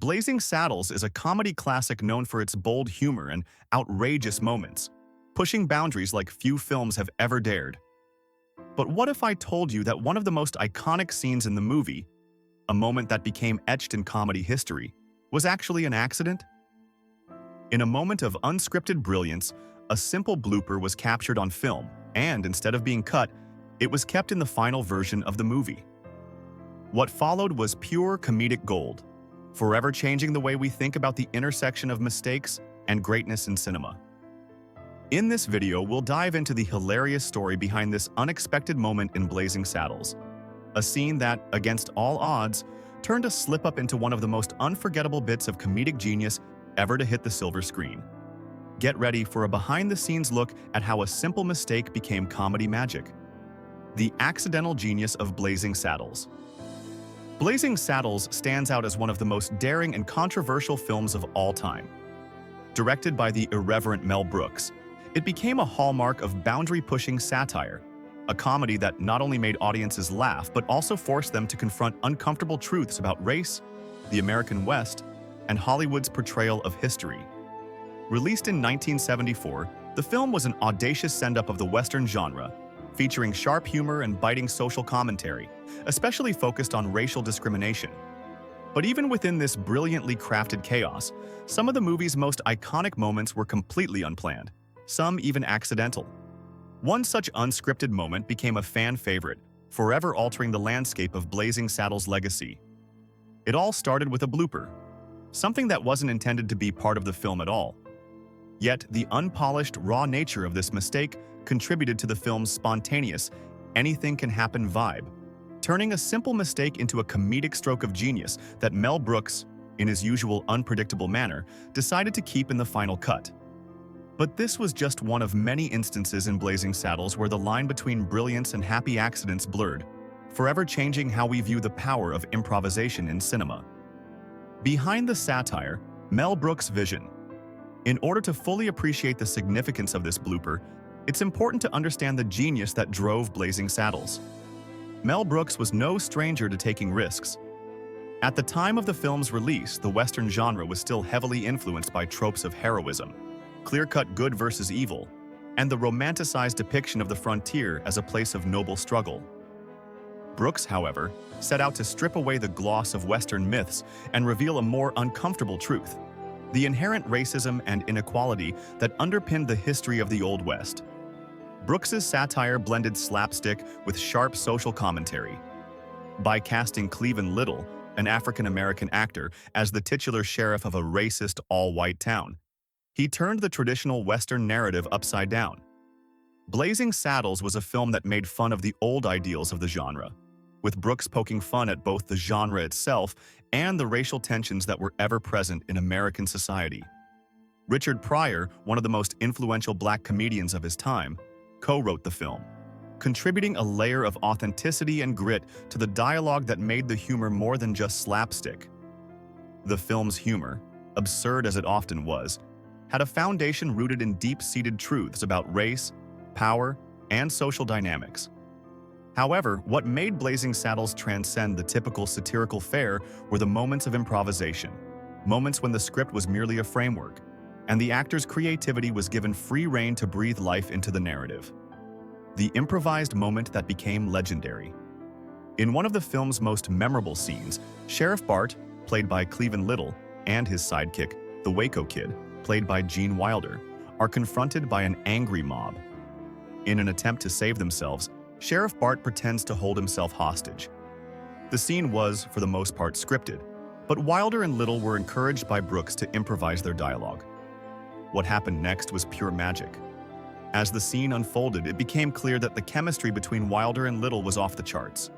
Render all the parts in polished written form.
Blazing Saddles is a comedy classic known for its bold humor and outrageous moments, pushing boundaries like few films have ever dared. But what if I told you that one of the most iconic scenes in the movie, a moment that became etched in comedy history, was actually an accident? In a moment of unscripted brilliance, a simple blooper was captured on film, and instead of being cut, it was kept in the final version of the movie. What followed was pure comedic gold, forever changing the way we think about the intersection of mistakes and greatness in cinema. In this video, we'll dive into the hilarious story behind this unexpected moment in Blazing Saddles, a scene that, against all odds, turned a slip-up into one of the most unforgettable bits of comedic genius ever to hit the silver screen. Get ready for a behind-the-scenes look at how a simple mistake became comedy magic. The accidental genius of Blazing Saddles. Blazing Saddles stands out as one of the most daring and controversial films of all time. Directed by the irreverent Mel Brooks, it became a hallmark of boundary-pushing satire, a comedy that not only made audiences laugh but also forced them to confront uncomfortable truths about race, the American West, and Hollywood's portrayal of history. Released in 1974, the film was an audacious send-up of the Western genre, featuring sharp humor and biting social commentary, especially focused on racial discrimination. But even within this brilliantly crafted chaos, some of the movie's most iconic moments were completely unplanned, some even accidental. One such unscripted moment became a fan favorite, forever altering the landscape of Blazing Saddles' legacy. It all started with a blooper, something that wasn't intended to be part of the film at all. Yet the unpolished, raw nature of this mistake contributed to the film's spontaneous, anything-can-happen vibe, turning a simple mistake into a comedic stroke of genius that Mel Brooks, in his usual unpredictable manner, decided to keep in the final cut. But this was just one of many instances in Blazing Saddles where the line between brilliance and happy accidents blurred, forever changing how we view the power of improvisation in cinema. Behind the satire, Mel Brooks' vision. In order to fully appreciate the significance of this blooper, it's important to understand the genius that drove Blazing Saddles. Mel Brooks was no stranger to taking risks. At the time of the film's release, the Western genre was still heavily influenced by tropes of heroism, clear-cut good versus evil, and the romanticized depiction of the frontier as a place of noble struggle. Brooks, however, set out to strip away the gloss of Western myths and reveal a more uncomfortable truth: the inherent racism and inequality that underpinned the history of the Old West. Brooks's satire blended slapstick with sharp social commentary. By casting Cleveland Little, an African-American actor, as the titular sheriff of a racist all-white town, he turned the traditional Western narrative upside down. Blazing Saddles was a film that made fun of the old ideals of the genre, with Brooks poking fun at both the genre itself and the racial tensions that were ever present in American society. Richard Pryor, one of the most influential black comedians of his time, co-wrote the film, contributing a layer of authenticity and grit to the dialogue that made the humor more than just slapstick. The film's humor, absurd as it often was, had a foundation rooted in deep-seated truths about race, power, and social dynamics. However, what made Blazing Saddles transcend the typical satirical fare were the moments of improvisation, moments when the script was merely a framework, and the actor's creativity was given free rein to breathe life into the narrative. The improvised moment that became legendary. In one of the film's most memorable scenes, Sheriff Bart, played by Cleveland Little, and his sidekick, the Waco Kid, played by Gene Wilder, are confronted by an angry mob. In an attempt to save themselves, Sheriff Bart pretends to hold himself hostage. The scene was, for the most part, scripted, but Wilder and Little were encouraged by Brooks to improvise their dialogue. What happened next was pure magic. As the scene unfolded, it became clear that the chemistry between Wilder and Little was off the charts.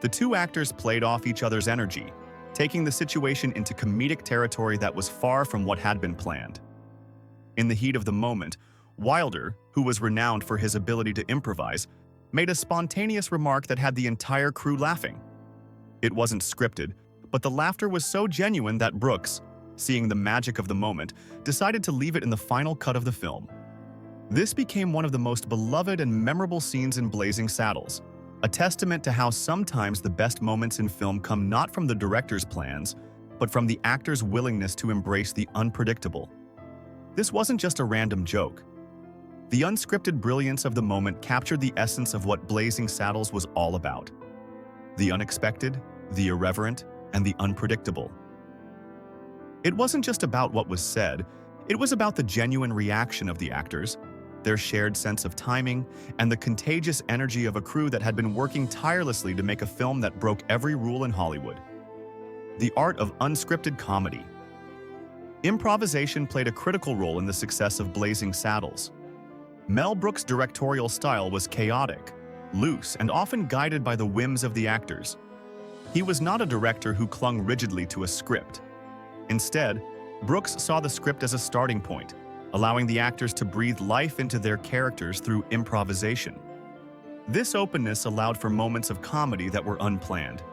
The two actors played off each other's energy, taking the situation into comedic territory that was far from what had been planned. In the heat of the moment, Wilder, who was renowned for his ability to improvise, made a spontaneous remark that had the entire crew laughing. It wasn't scripted, but the laughter was so genuine that Brooks, seeing the magic of the moment, decided to leave it in the final cut of the film. This became one of the most beloved and memorable scenes in Blazing Saddles, a testament to how sometimes the best moments in film come not from the director's plans, but from the actor's willingness to embrace the unpredictable. This wasn't just a random joke. The unscripted brilliance of the moment captured the essence of what Blazing Saddles was all about: the unexpected, the irreverent, and the unpredictable. It wasn't just about what was said, it was about the genuine reaction of the actors, their shared sense of timing, and the contagious energy of a crew that had been working tirelessly to make a film that broke every rule in Hollywood. The art of unscripted comedy. Improvisation played a critical role in the success of Blazing Saddles. Mel Brooks' directorial style was chaotic, loose, and often guided by the whims of the actors. He was not a director who clung rigidly to a script. Instead, Brooks saw the script as a starting point, allowing the actors to breathe life into their characters through improvisation. This openness allowed for moments of comedy that were unplanned,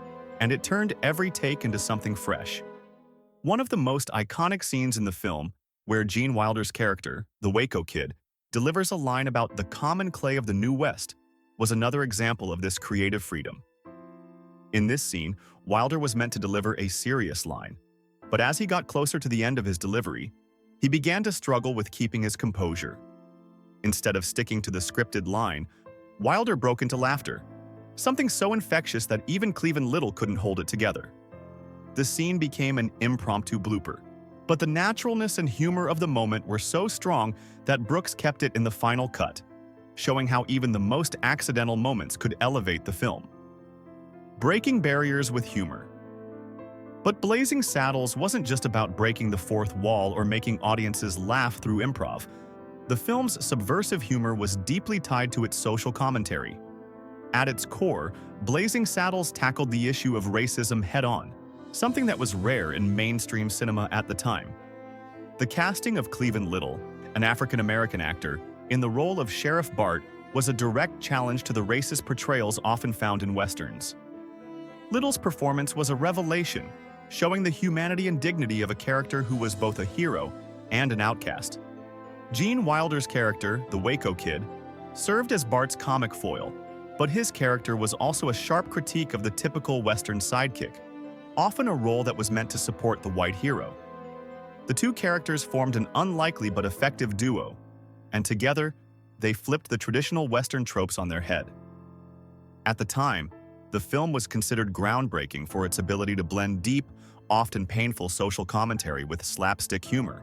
and it turned every take into something fresh. One of the most iconic scenes in the film, where Gene Wilder's character, the Waco Kid, delivers a line about the common clay of the New West, was another example of this creative freedom. In this scene, Wilder was meant to deliver a serious line, but as he got closer to the end of his delivery, he began to struggle with keeping his composure. Instead of sticking to the scripted line, Wilder broke into laughter, something so infectious that even Cleveland Little couldn't hold it together. The scene became an impromptu blooper, but the naturalness and humor of the moment were so strong that Brooks kept it in the final cut, showing how even the most accidental moments could elevate the film. Breaking barriers with humor. But Blazing Saddles wasn't just about breaking the fourth wall or making audiences laugh through improv. The film's subversive humor was deeply tied to its social commentary. At its core, Blazing Saddles tackled the issue of racism head-on, something that was rare in mainstream cinema at the time. The casting of Cleveland Little, an African-American actor, in the role of Sheriff Bart was a direct challenge to the racist portrayals often found in Westerns. Little's performance was a revelation, showing the humanity and dignity of a character who was both a hero and an outcast. Gene Wilder's character, the Waco Kid, served as Bart's comic foil, but his character was also a sharp critique of the typical Western sidekick, often a role that was meant to support the white hero. The two characters formed an unlikely but effective duo, and together, they flipped the traditional Western tropes on their head. At the time, the film was considered groundbreaking for its ability to blend deep, often painful social commentary with slapstick humor,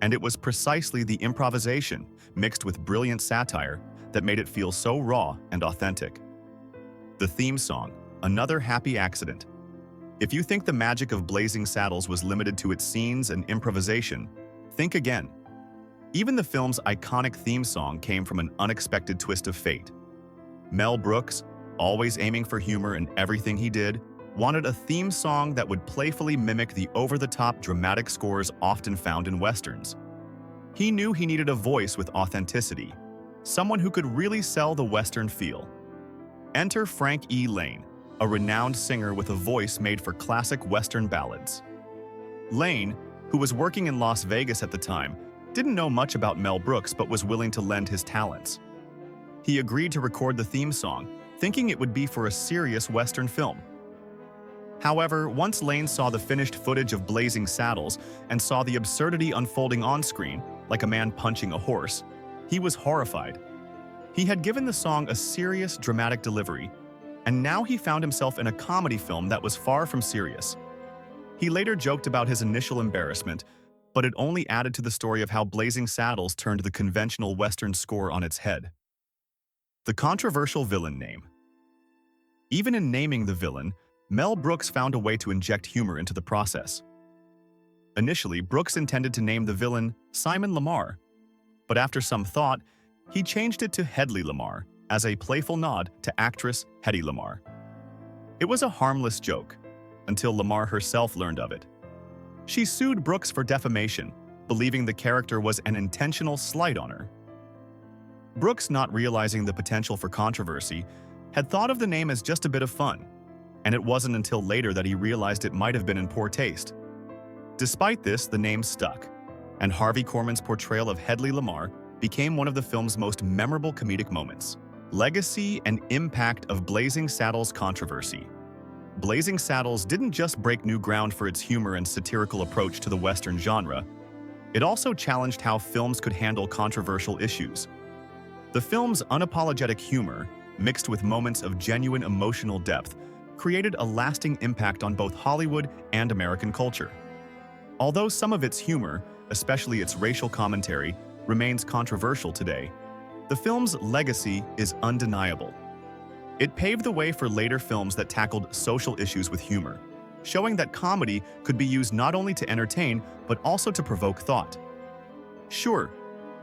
and it was precisely the improvisation, mixed with brilliant satire, that made it feel so raw and authentic. The theme song, another happy accident. If you think the magic of Blazing Saddles was limited to its scenes and improvisation, think again. Even the film's iconic theme song came from an unexpected twist of fate. Mel Brooks, always aiming for humor in everything he did, wanted a theme song that would playfully mimic the over-the-top dramatic scores often found in Westerns. He knew he needed a voice with authenticity, someone who could really sell the Western feel. Enter Frank E. Lane, a renowned singer with a voice made for classic Western ballads. Lane, who was working in Las Vegas at the time, didn't know much about Mel Brooks but was willing to lend his talents. He agreed to record the theme song, thinking it would be for a serious Western film. However, once Lane saw the finished footage of Blazing Saddles and saw the absurdity unfolding on-screen, like a man punching a horse, he was horrified. He had given the song a serious, dramatic delivery, and now he found himself in a comedy film that was far from serious. He later joked about his initial embarrassment, but it only added to the story of how Blazing Saddles turned the conventional Western score on its head. The controversial villain name. Even in naming the villain, Mel Brooks found a way to inject humor into the process. Initially, Brooks intended to name the villain Simon Lamar, but after some thought, he changed it to Hedley Lamar as a playful nod to actress Hedy Lamarr. It was a harmless joke, until Lamar herself learned of it. She sued Brooks for defamation, believing the character was an intentional slight on her. Brooks, not realizing the potential for controversy, had thought of the name as just a bit of fun, and it wasn't until later that he realized it might have been in poor taste. Despite this, the name stuck, and Harvey Korman's portrayal of Hedley Lamar became one of the film's most memorable comedic moments. Legacy and impact of Blazing Saddles controversy. Blazing Saddles didn't just break new ground for its humor and satirical approach to the Western genre, it also challenged how films could handle controversial issues. The film's unapologetic humor, mixed with moments of genuine emotional depth, created a lasting impact on both Hollywood and American culture. Although some of its humor, especially its racial commentary, remains controversial today, the film's legacy is undeniable. It paved the way for later films that tackled social issues with humor, showing that comedy could be used not only to entertain, but also to provoke thought. Sure,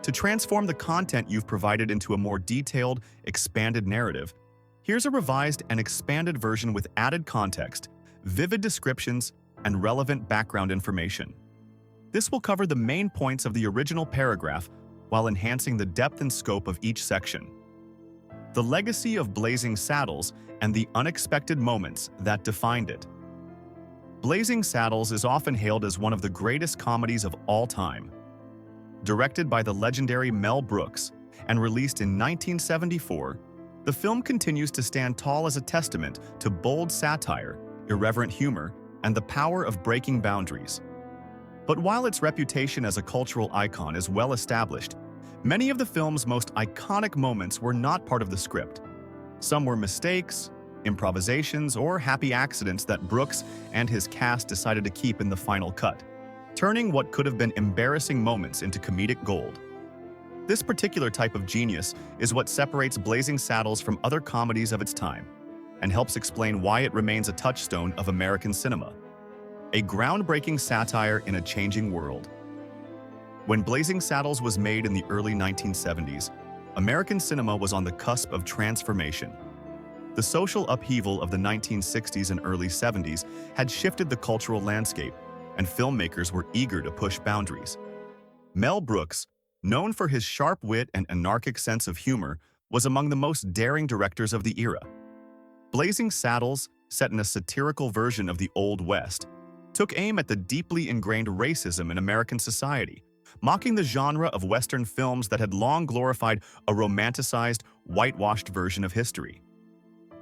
to transform the content you've provided into a more detailed, expanded narrative, here's a revised and expanded version with added context, vivid descriptions, and relevant background information. This will cover the main points of the original paragraph while enhancing the depth and scope of each section. The legacy of Blazing Saddles and the unexpected moments that defined it. Blazing Saddles is often hailed as one of the greatest comedies of all time. Directed by the legendary Mel Brooks and released in 1974, the film continues to stand tall as a testament to bold satire, irreverent humor, and the power of breaking boundaries. But while its reputation as a cultural icon is well established, many of the film's most iconic moments were not part of the script. Some were mistakes, improvisations, or happy accidents that Brooks and his cast decided to keep in the final cut, turning what could have been embarrassing moments into comedic gold. This particular type of genius is what separates Blazing Saddles from other comedies of its time, and helps explain why it remains a touchstone of American cinema. A groundbreaking satire in a changing world. When Blazing Saddles was made in the early 1970s, American cinema was on the cusp of transformation. The social upheaval of the 1960s and early 70s had shifted the cultural landscape, and filmmakers were eager to push boundaries. Mel Brooks, known for his sharp wit and anarchic sense of humor, was among the most daring directors of the era. Blazing Saddles, set in a satirical version of the Old West, took aim at the deeply ingrained racism in American society, mocking the genre of Western films that had long glorified a romanticized, whitewashed version of history.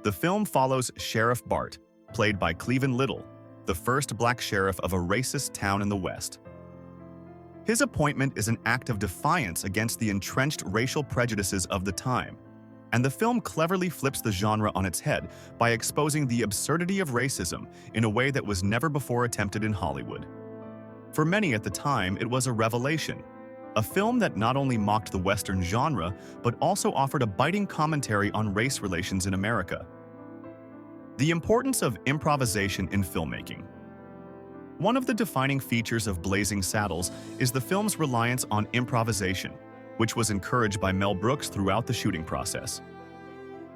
The film follows Sheriff Bart, played by Cleveland Little, the first black sheriff of a racist town in the West. His appointment is an act of defiance against the entrenched racial prejudices of the time, and the film cleverly flips the genre on its head by exposing the absurdity of racism in a way that was never before attempted in Hollywood. For many at the time, it was a revelation, a film that not only mocked the Western genre, but also offered a biting commentary on race relations in America. The importance of improvisation in filmmaking. One of the defining features of Blazing Saddles is the film's reliance on improvisation, which was encouraged by Mel Brooks throughout the shooting process.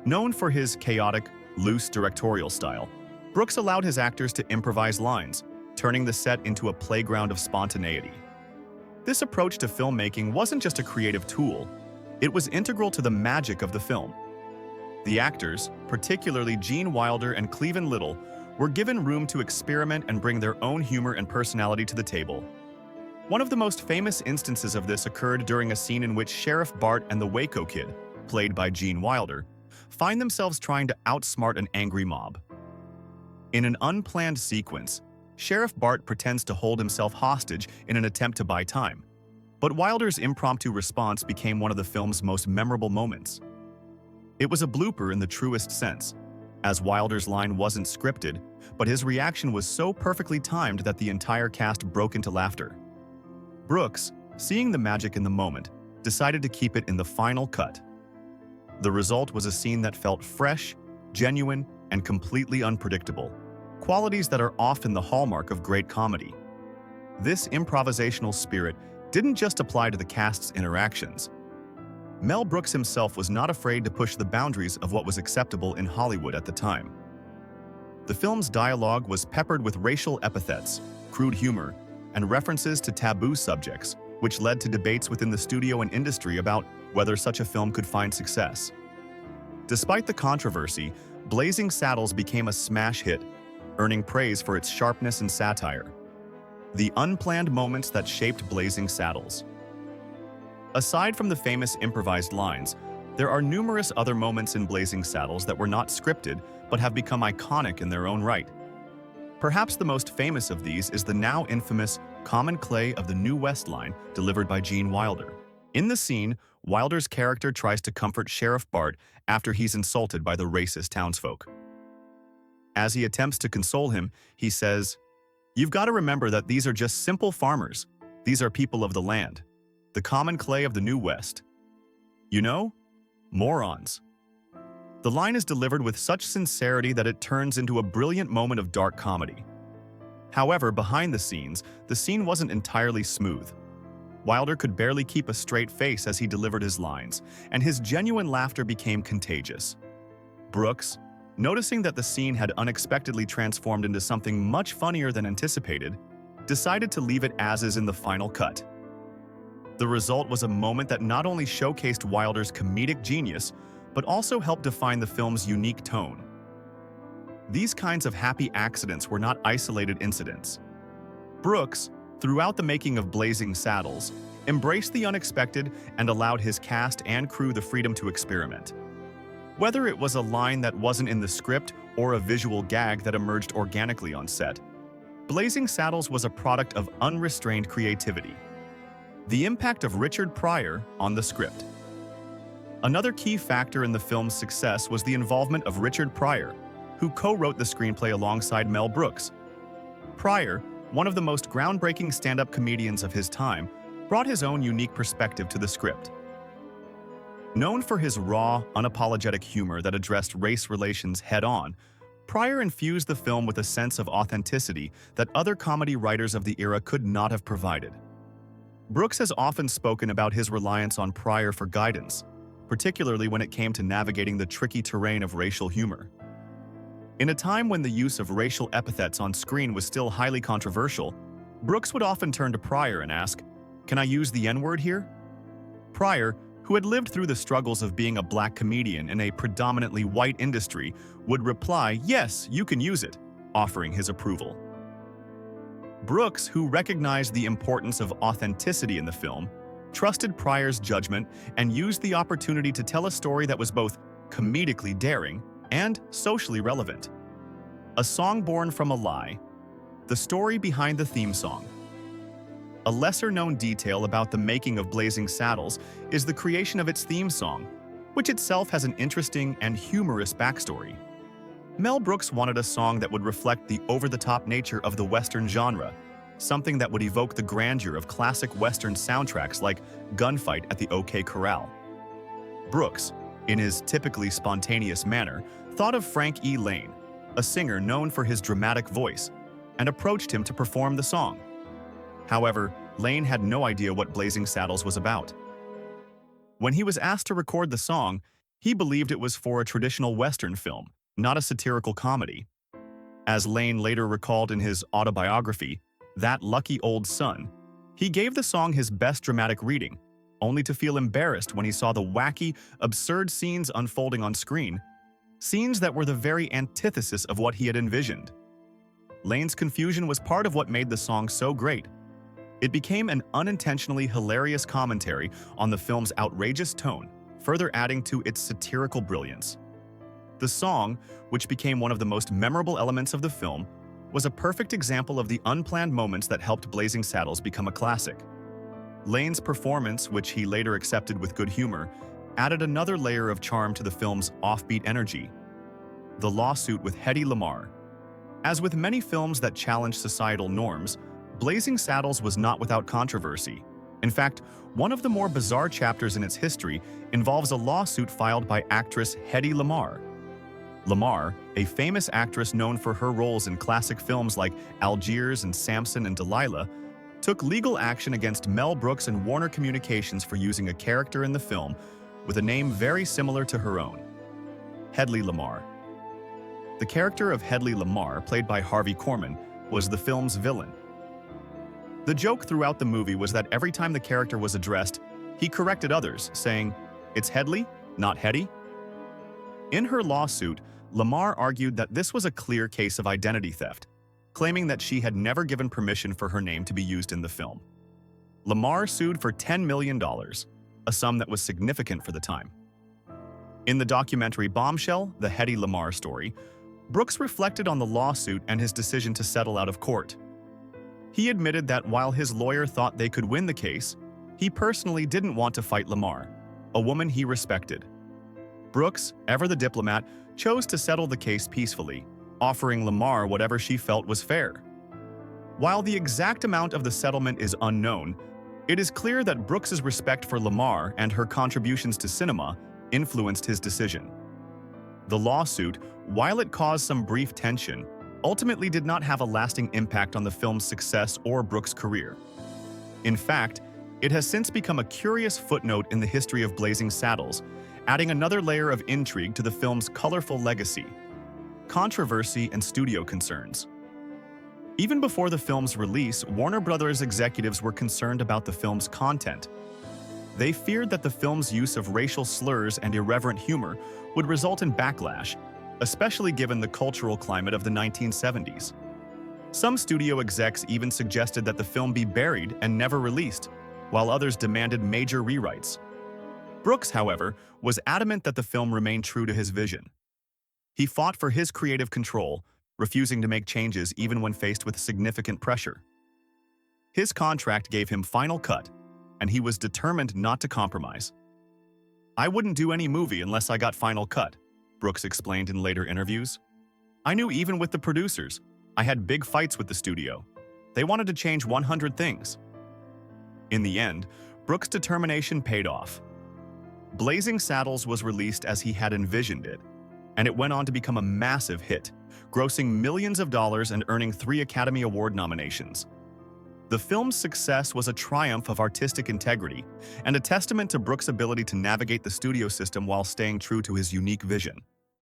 Known for his chaotic, loose directorial style, Brooks allowed his actors to improvise lines, turning the set into a playground of spontaneity. This approach to filmmaking wasn't just a creative tool, it was integral to the magic of the film. The actors, particularly Gene Wilder and Cleveland Little, were given room to experiment and bring their own humor and personality to the table. One of the most famous instances of this occurred during a scene in which Sheriff Bart and the Waco Kid, played by Gene Wilder, find themselves trying to outsmart an angry mob. In an unplanned sequence, Sheriff Bart pretends to hold himself hostage in an attempt to buy time, but Wilder's impromptu response became one of the film's most memorable moments. It was a blooper in the truest sense, as Wilder's line wasn't scripted, but his reaction was so perfectly timed that the entire cast broke into laughter. Brooks, seeing the magic in the moment, decided to keep it in the final cut. The result was a scene that felt fresh, genuine, and completely unpredictable, qualities that are often the hallmark of great comedy. This improvisational spirit didn't just apply to the cast's interactions. Mel Brooks himself was not afraid to push the boundaries of what was acceptable in Hollywood at the time. The film's dialogue was peppered with racial epithets, crude humor, and references to taboo subjects, which led to debates within the studio and industry about whether such a film could find success. Despite the controversy, Blazing Saddles became a smash hit, earning praise for its sharpness and satire. The unplanned moments that shaped Blazing Saddles. Aside from the famous improvised lines, there are numerous other moments in Blazing Saddles that were not scripted but have become iconic in their own right. Perhaps the most famous of these is the now infamous Common Clay of the New West line delivered by Gene Wilder. In the scene, Wilder's character tries to comfort Sheriff Bart after he's insulted by the racist townsfolk. As he attempts to console him, he says, "You've got to remember that these are just simple farmers. These are people of the land. The common clay of the New West. You know? Morons." The line is delivered with such sincerity that it turns into a brilliant moment of dark comedy. However, behind the scenes, the scene wasn't entirely smooth. Wilder could barely keep a straight face as he delivered his lines, and his genuine laughter became contagious. Brooks, noticing that the scene had unexpectedly transformed into something much funnier than anticipated, decided to leave it as is in the final cut. The result was a moment that not only showcased Wilder's comedic genius, but also helped define the film's unique tone. These kinds of happy accidents were not isolated incidents. Brooks, throughout the making of Blazing Saddles, embraced the unexpected and allowed his cast and crew the freedom to experiment. Whether it was a line that wasn't in the script or a visual gag that emerged organically on set, Blazing Saddles was a product of unrestrained creativity. The impact of Richard Pryor on the script. Another key factor in the film's success was the involvement of Richard Pryor, who co-wrote the screenplay alongside Mel Brooks. Pryor, one of the most groundbreaking stand-up comedians of his time, brought his own unique perspective to the script. Known for his raw, unapologetic humor that addressed race relations head-on, Pryor infused the film with a sense of authenticity that other comedy writers of the era could not have provided. Brooks has often spoken about his reliance on Pryor for guidance, particularly when it came to navigating the tricky terrain of racial humor. In a time when the use of racial epithets on screen was still highly controversial, Brooks would often turn to Pryor and ask, "Can I use the N-word here?" Pryor, who had lived through the struggles of being a black comedian in a predominantly white industry, would reply, "Yes, you can use it," offering his approval. Brooks, who recognized the importance of authenticity in the film, trusted Pryor's judgment and used the opportunity to tell a story that was both comedically daring and socially relevant. A song born from a lie, the story behind the theme song. A lesser-known detail about the making of Blazing Saddles is the creation of its theme song, which itself has an interesting and humorous backstory. Mel Brooks wanted a song that would reflect the over-the-top nature of the Western genre, something that would evoke the grandeur of classic Western soundtracks like Gunfight at the OK Corral. Brooks, in his typically spontaneous manner, thought of Frank E. Lane, a singer known for his dramatic voice, and approached him to perform the song. However, Lane had no idea what Blazing Saddles was about. When he was asked to record the song, he believed it was for a traditional Western film, not a satirical comedy. As Lane later recalled in his autobiography, That Lucky Old Son, he gave the song his best dramatic reading, only to feel embarrassed when he saw the wacky, absurd scenes unfolding on screen, scenes that were the very antithesis of what he had envisioned. Lane's confusion was part of what made the song so great. It became an unintentionally hilarious commentary on the film's outrageous tone, further adding to its satirical brilliance. The song, which became one of the most memorable elements of the film, was a perfect example of the unplanned moments that helped Blazing Saddles become a classic. Lane's performance, which he later accepted with good humor, added another layer of charm to the film's offbeat energy. The lawsuit with Hedy Lamarr. As with many films that challenge societal norms, Blazing Saddles was not without controversy. In fact, one of the more bizarre chapters in its history involves a lawsuit filed by actress Hedy Lamarr. Lamarr, a famous actress known for her roles in classic films like Algiers and Samson and Delilah, took legal action against Mel Brooks and Warner Communications for using a character in the film with a name very similar to her own, Hedy Lamarr. The character of Hedy Lamarr, played by Harvey Korman, was the film's villain. The joke throughout the movie was that every time the character was addressed, he corrected others, saying, "It's Hedley, not Hetty." In her lawsuit, Lamarr argued that this was a clear case of identity theft, claiming that she had never given permission for her name to be used in the film. Lamarr sued for $10 million, a sum that was significant for the time. In the documentary Bombshell, The Hedy Lamarr Story, Brooks reflected on the lawsuit and his decision to settle out of court. He admitted that while his lawyer thought they could win the case, he personally didn't want to fight Lamar, a woman he respected. Brooks, ever the diplomat, chose to settle the case peacefully, offering Lamar whatever she felt was fair. While the exact amount of the settlement is unknown, it is clear that Brooks's respect for Lamar and her contributions to cinema influenced his decision. The lawsuit, while it caused some brief tension, ultimately did not have a lasting impact on the film's success or Brooks' career. In fact, it has since become a curious footnote in the history of Blazing Saddles, adding another layer of intrigue to the film's colorful legacy, controversy, and studio concerns. Even before the film's release, Warner Brothers executives were concerned about the film's content. They feared that the film's use of racial slurs and irreverent humor would result in backlash, especially given the cultural climate of the 1970s. Some studio execs even suggested that the film be buried and never released, while others demanded major rewrites. Brooks, however, was adamant that the film remain true to his vision. He fought for his creative control, refusing to make changes even when faced with significant pressure. His contract gave him final cut, and he was determined not to compromise. "I wouldn't do any movie unless I got final cut," Brooks explained in later interviews. "I knew even with the producers, I had big fights with the studio. They wanted to change 100 things." In the end, Brooks' determination paid off. Blazing Saddles was released as he had envisioned it, and it went on to become a massive hit, grossing millions of dollars and earning 3 Academy Award nominations. The film's success was a triumph of artistic integrity and a testament to Brooks' ability to navigate the studio system while staying true to his unique vision.